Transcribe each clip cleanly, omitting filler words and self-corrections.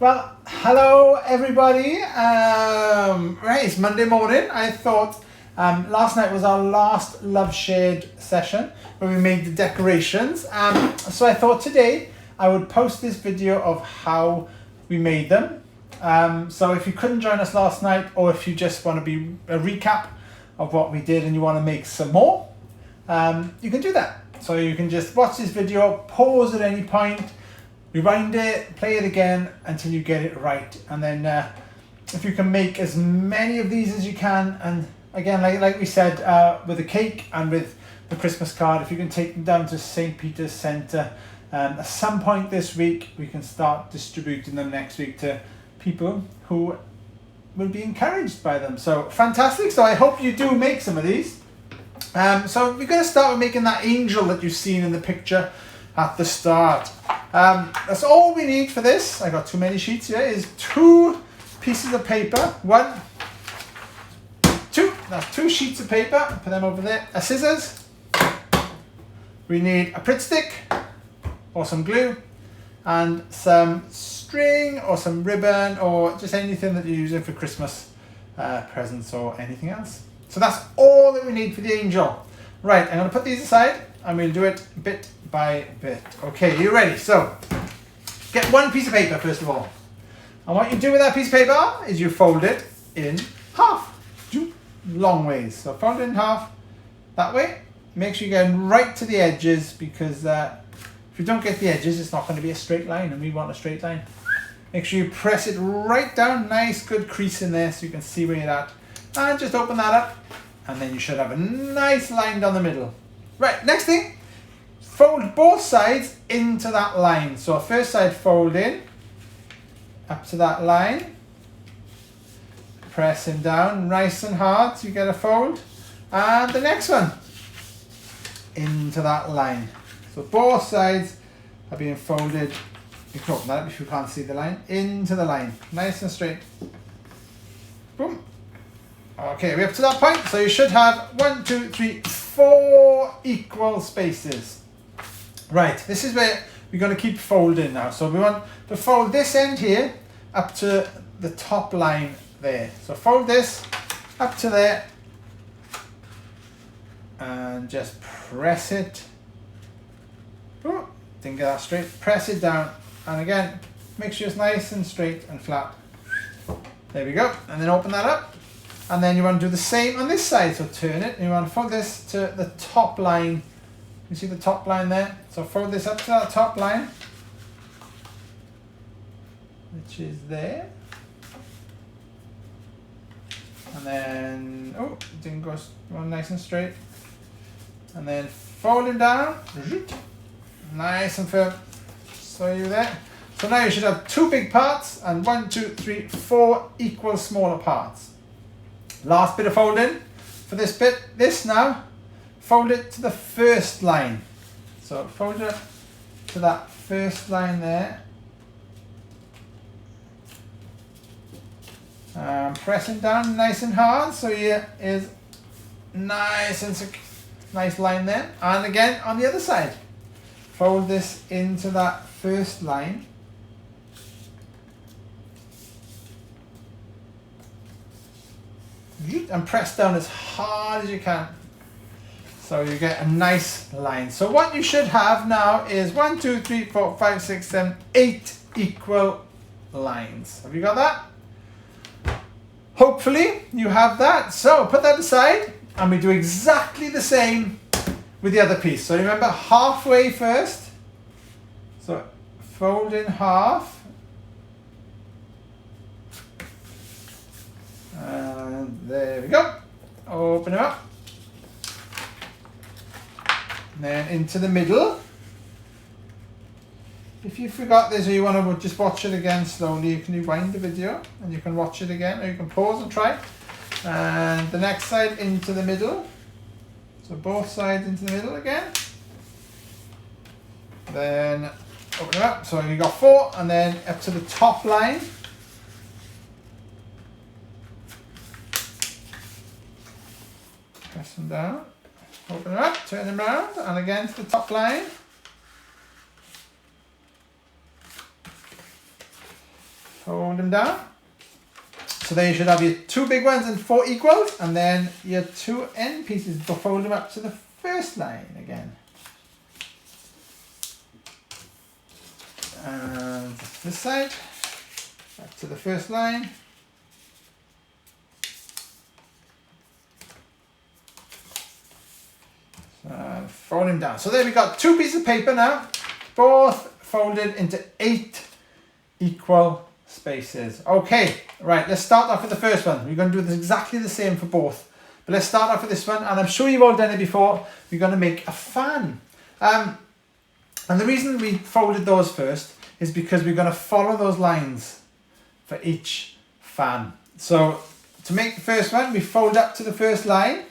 Well, hello everybody. Right, it's Monday morning. I thought last night was our last Love Shared session where we made the decorations. So I thought today I would post this video of how we made them. So if you couldn't join us last night, or if you just want to be a recap of what we did and you want to make some more, you can do that. So you can just watch this video, pause at any point, rewind it, play it again until you get it right, and then if you can make as many of these as you can, and again, like we said, with the cake and with the Christmas card, if you can take them down to St. Peter's Centre at some point this week, we can start distributing them next week to people who will be encouraged by them. So fantastic. So I hope you do make some of these. So we're going to start with making that angel that you've seen in the picture at the start. That's all we need for this. I got too many sheets here. Is 2 pieces of paper. 1, 2. That's 2 sheets of paper. Put them over there. A scissors. We need a Pritt stick or some glue, and some string or some ribbon or just anything that you're using for Christmas presents or anything else. So that's all that we need for the angel. Right, I'm going to put these aside and we'll do it bit by bit. Okay, you ready? So, get 1 piece of paper first of all. And what you do with that piece of paper is you fold it in half. Long ways. So fold it in half that way. Make sure you're going right to the edges, because if you don't get the edges, it's not going to be a straight line, and we want a straight line. Make sure you press it right down. Nice good crease in there so you can see where you're at. And just open that up, and then you should have a nice line down the middle. Right, next thing, fold both sides into that line. So first side, fold in up to that line, pressing down nice and hard so you get a fold, and the next one into that line. So both sides are being folded. You can open that up if you can't see the line. Into the line, nice and straight. Boom. Okay, we're up to that point. So you should have 1, 2, 3, 4 equal spaces. Right, this is where we're going to keep folding now. So we want to fold this end here up to the top line there. So fold this up to there and just press it. Oh, didn't get that straight. Press it down, and again, make sure it's nice and straight and flat. There we go. And then open that up. And then you want to do the same on this side. So turn it, and you want to fold this to the top line. You see the top line there? So fold this up to that top line, which is there. And then, oh, it didn't go nice and straight. And then fold it down, nice and firm. So you there. So now you should have 2 big parts and 1, 2, 3, 4 equal smaller parts. Last bit of folding for this bit. This now, fold it to the first line. So fold it to that first line there. Pressing down nice and hard, so here is nice and nice line there. And again on the other side, fold this into that first line. And press down as hard as you can, so you get a nice line. So what you should have now is 1, 2, 3, 4, 5, 6, 7, 8 equal lines. Have you got that? Hopefully you have that. So put that aside, and we do exactly the same with the other piece. So remember, halfway first. So fold in half. And there we go. Open it up. And then into the middle. If you forgot this, or you want to just watch it again slowly, you can rewind the video and you can watch it again, or you can pause and try. And the next side into the middle. So both sides into the middle again. Then open it up. So you got 4, and then up to the top line. Press them down. Open it up, turn them around, and again to the top line. fold them down. So there you should have your 2 big ones and 4 equals, and then your 2 end pieces, but fold them up to the first line again. And this side, back to the first line. Fold them down. So there we got 2 pieces of paper now, both folded into 8 equal spaces. Okay, right, let's start off with the first one. We're going to do this exactly the same for both. But let's start off with this one, and I'm sure you've all done it before. We're going to make a fan. And the reason we folded those first is because we're going to follow those lines for each fan. So to make the first one, we fold up to the first line.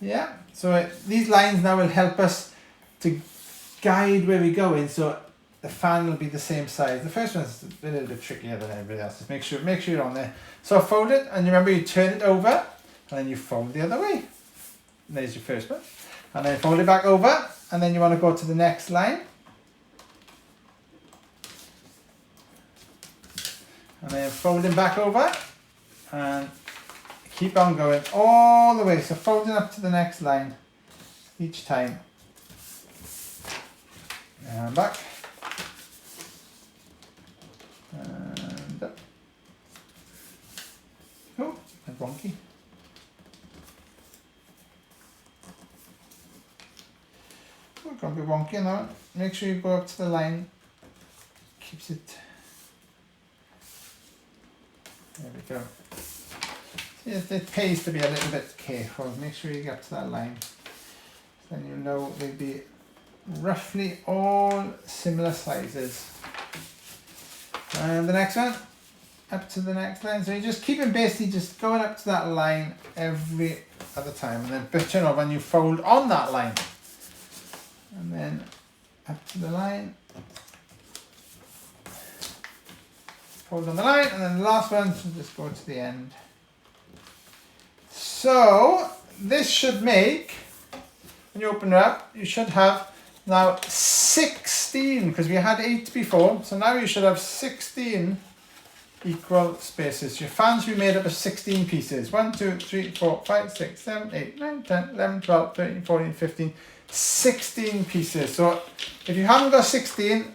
Yeah, so these lines now will help us to guide where we're going, so the fan will be the same size. The first one's a little bit trickier than everybody else. Just make sure you're on there. So fold it, and remember you turn it over, and then you fold the other way. And there's your first one. And then fold it back over, and then you want to go to the next line. And then fold it back over, and keep on going all the way. So folding up to the next line each time. And back. And up. Oh, that's wonky. Oh, it's going to be wonky now. Make sure you go up to the line. Keeps it. There we go. It pays to be a little bit careful. Make sure you get to that line. Then you know they'll be roughly all similar sizes. And the next one, up to the next line. So you just keep it basically just going up to that line every other time, and then turn over and you fold on that line. And then up to the line. Fold on the line, and then the last one, so just go to the end. So this should make, when you open it up, you should have now 16, because we had 8 before, so now you should have 16 equal spaces. Your fans will be made up of 16 pieces. 1, 2, 3, 4, 5, 6, 7, 8, 9, 10, 11, 12, 13, 14, 15, 16 pieces. So if you haven't got 16,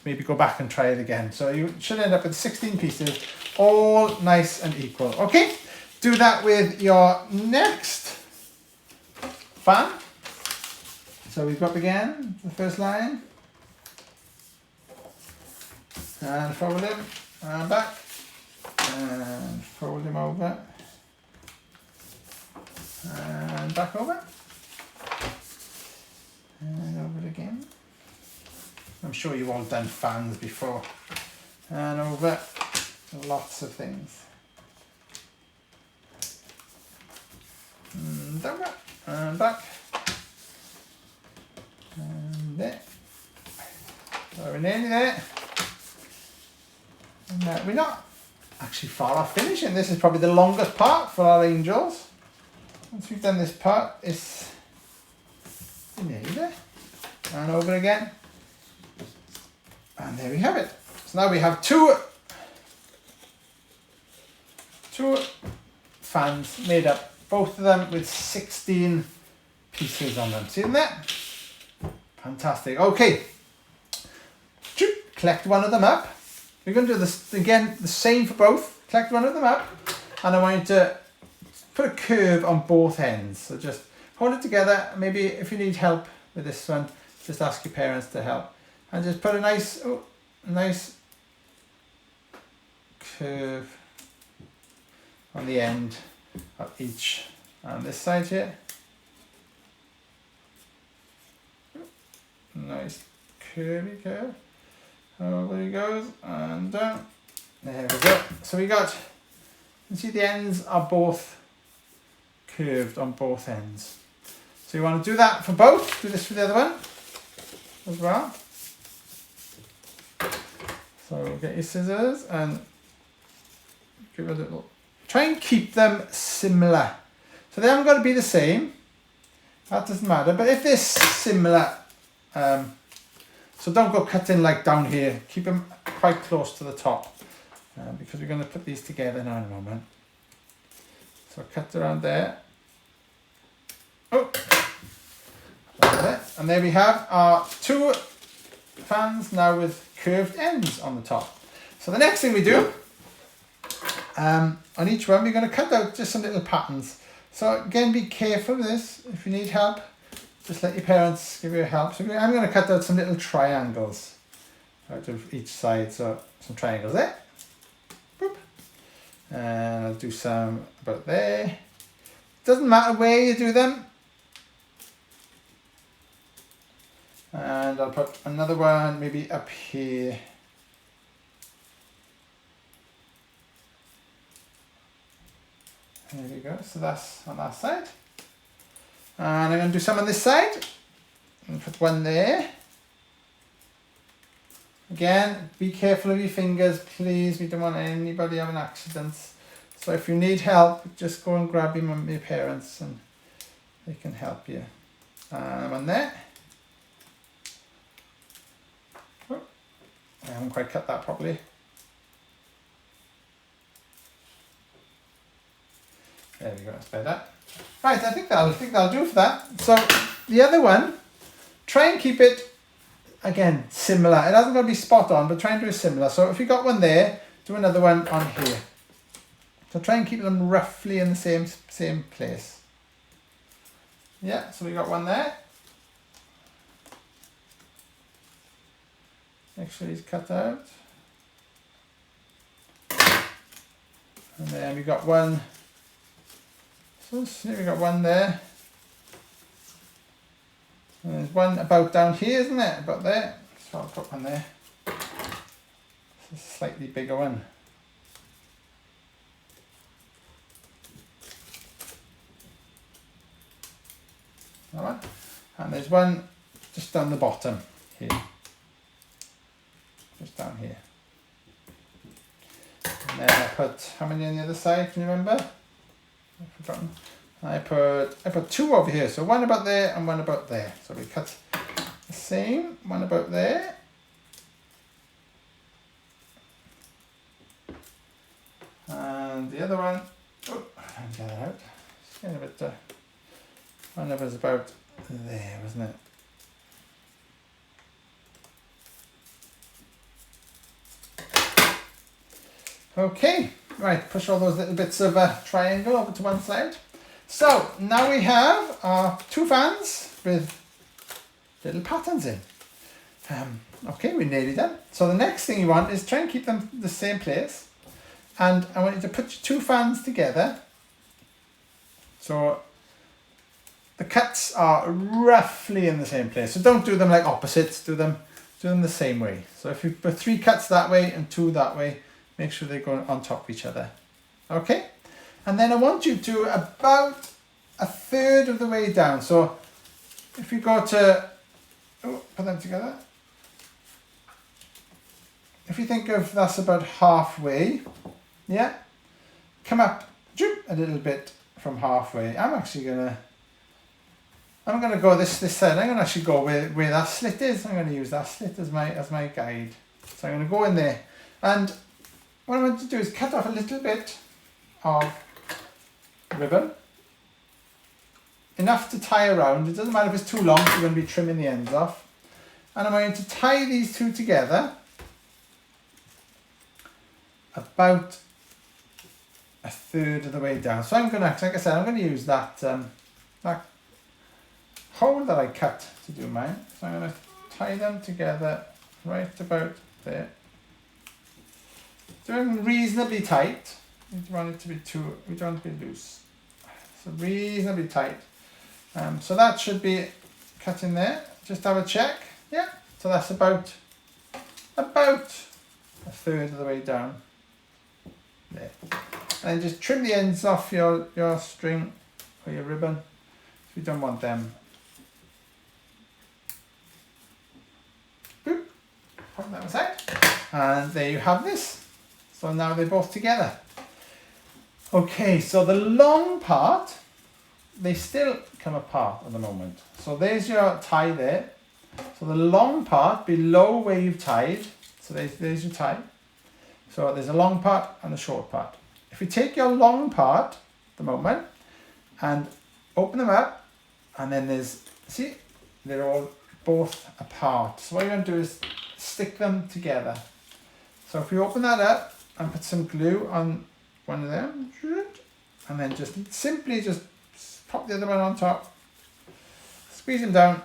maybe go back and try it again. So you should end up with 16 pieces, all nice and equal. Okay, do that with your next fan. So we've got again the first line, and fold him, and back, and fold him over, and back over, and over again. I'm sure you've all done fans before, and over lots of things. And over, and back. And there. So we're nearly there. And we're not actually far off finishing. This is probably the longest part for our angels. Once we've done this part, it's nearly there. And over again. And there we have it. So now we have two fans made up, both of them with 16 pieces on them. See that? Fantastic. Okay, collect one of them up. We're going to do this again, the same for both. Collect one of them up, and I want you to put a curve on both ends. So just hold it together. Maybe if you need help with this one, just ask your parents to help. And just put a nice curve on the end of each. On this side here. Nice curvy curve. Over he goes and down. There we go. So we got, you can see the ends are both curved on both ends. So you want to do that for both. Do this for the other one as well. So get your scissors and give it a little. Try and keep them similar. So they haven't got to be the same. That doesn't matter. But if they're similar So don't go cutting like down here. Keep them quite close to the top because we're going to put these together now in a moment. So cut around there. Oh, and there we have our 2 fans now with curved ends on the top. So the next thing we do, on each one, we're going to cut out just some little patterns. So again, be careful with this. If you need help, just let your parents give you help. So I'm going to cut out some little triangles out of each side. So some triangles there. Boop. And I'll do some about there. Doesn't matter where you do them. And I'll put another one maybe up here. There we go, so that's on that side. And I'm going to do some on this side. And put one there. Again, be careful of your fingers, please. We don't want anybody having accidents. So if you need help, just go and grab your parents and they can help you. And one there. Oh, I haven't quite cut that properly. There we go, that's better. Right, I think that'll do for that. So the other one, try and keep it, again, similar. It hasn't got to be spot on, but try and do it similar. So if you got one there, do another one on here. So try and keep them roughly in the same place. Yeah, so we got one there. Make sure he's cut out. And then we got one. So here we got one there. And there's one about down here, isn't it? About there. So I'll put one there. It's a slightly bigger one. That one. And there's one just down the bottom here. Just down here. And then I put, how many on the other side, can you remember? I've forgotten. I put 2 over here, so one about there and one about there. So we cut the same, one about there. And the other one, oh, I'll get that out. It's getting a bit, one of us about there, wasn't it? Okay, right, push all those little bits of triangle over to one side. So now we have our 2 fans with little patterns in. Okay, we're nearly done. So the next thing you want is try and keep them the same place. And I want you to put your 2 fans together. So the cuts are roughly in the same place. So don't do them like opposites, do them the same way. So if you put 3 cuts that way and 2 that way, make sure they go on top of each other. Okay? And then I want you to about 1/3 of the way down. So if you go to, put them together. If you think of that's about halfway, yeah? Come up a little bit from halfway. I'm gonna go this side. I'm gonna actually go where that slit is. I'm gonna use that slit as my guide. So I'm gonna go in there. And what I want to do is cut off a little bit of ribbon. Enough to tie around. It doesn't matter if it's too long, so you're going to be trimming the ends off. And I'm going to tie these 2 together about 1/3 of the way down. So I'm going to, like I said, I'm going to use that, that hole that I cut to do mine. So I'm going to tie them together right about there. Doing reasonably tight. We don't want it to be we don't want it to be loose. So reasonably tight. So that should be cut in there. Just have a check. Yeah. So that's about 1/3 of the way down. There. And just trim the ends off your string or your ribbon if you don't want them. Boop. Pop that aside. And there you have this. So now they're both together. Okay, so the long part, they still come apart at the moment. So there's your tie there. So So the long part below where you've tied, so there's your tie. So there's a long part and a short part. If you take your long part at the moment and open them up, and then there's, see, they're all both apart. So what you're going to do is stick them together. So if you open that up and put some glue on one of them, and then just simply just pop the other one on top, squeeze them down,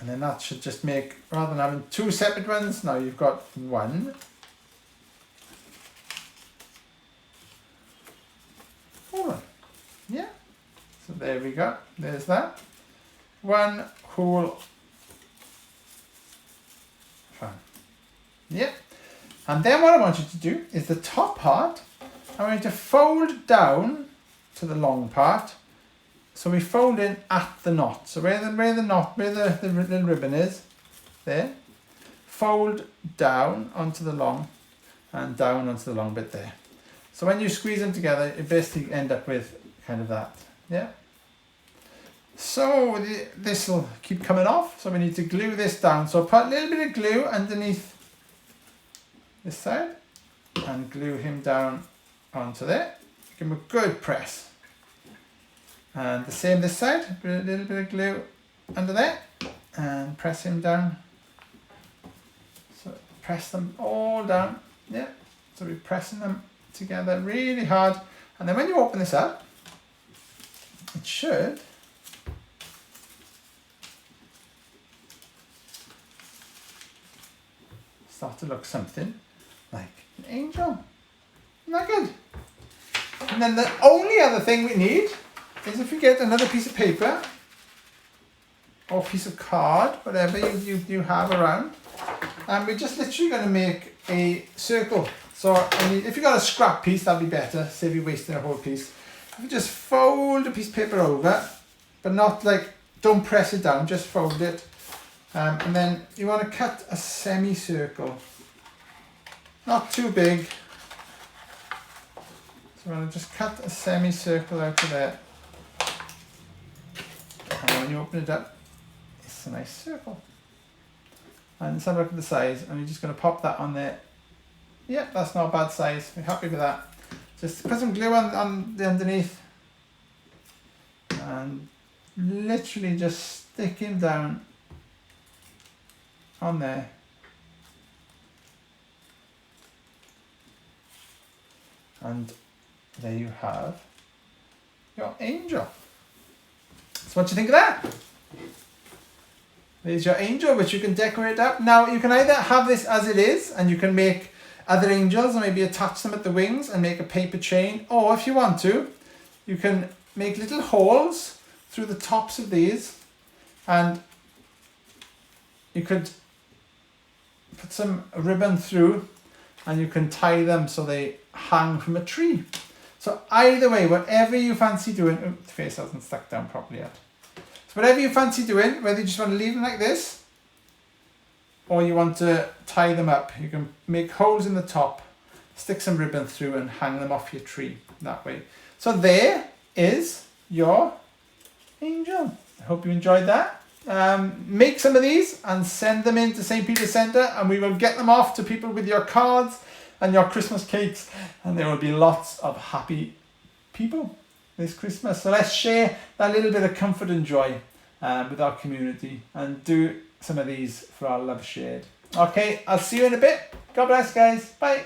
and then that should just make, rather than having two separate ones, now you've got one. One. Yeah. So there we go. There's that. One whole fan. Yeah. And then what I want you to do is the top part, I'm going to fold down to the long part. So we fold in at the knot. So where the little ribbon is, there, fold down onto the long and down onto the long bit there. So when you squeeze them together, you basically end up with kind of that. Yeah. So this will keep coming off. So we need to glue this down. So put a little bit of glue underneath this side and glue him down onto there. Give him a good press. And the same this side, put a little bit of glue under there and press him down. So press them all down. Yeah. So we're pressing them together really hard. And then when you open this up, it should start to look something like an angel. Isn't that good? And then the only other thing we need is if you get another piece of paper or piece of card, whatever you have around, and we're just literally going to make a circle. So if you've got a scrap piece, that'd be better, save you wasting a whole piece. If you just fold a piece of paper over, but not like, don't press it down, just fold it. And then you want to cut a semicircle, not too big. So I'm going to just cut a semicircle out of there. And when you open it up, it's a nice circle. And let's have a look at the size, and you're just going to pop that on there. Yep, that's not a bad size. We're happy with that. Just put some glue on the underneath and literally just stick him down on there. And there you have your angel. So what do you think of that? There's your angel, which you can decorate up. Now you can either have this as it is, and you can make other angels and maybe attach them at the wings and make a paper chain, or if you want to, you can make little holes through the tops of these, and you could put some ribbon through and you can tie them so they hang from a tree. So either way, whatever you fancy doing, oh, the face hasn't stuck down properly yet. So whatever you fancy doing, whether you just want to leave them like this or you want to tie them up, you can make holes in the top, stick some ribbon through and hang them off your tree that way. So there is your angel. I hope you enjoyed that. Make some of these and send them in to St. Peter's Centre, and we will get them off to people with your cards and your Christmas cakes, and there will be lots of happy people this Christmas. So let's share that little bit of comfort and joy with our community and do some of these for our love shared. Okay, I'll see you in a bit. God bless, guys. Bye.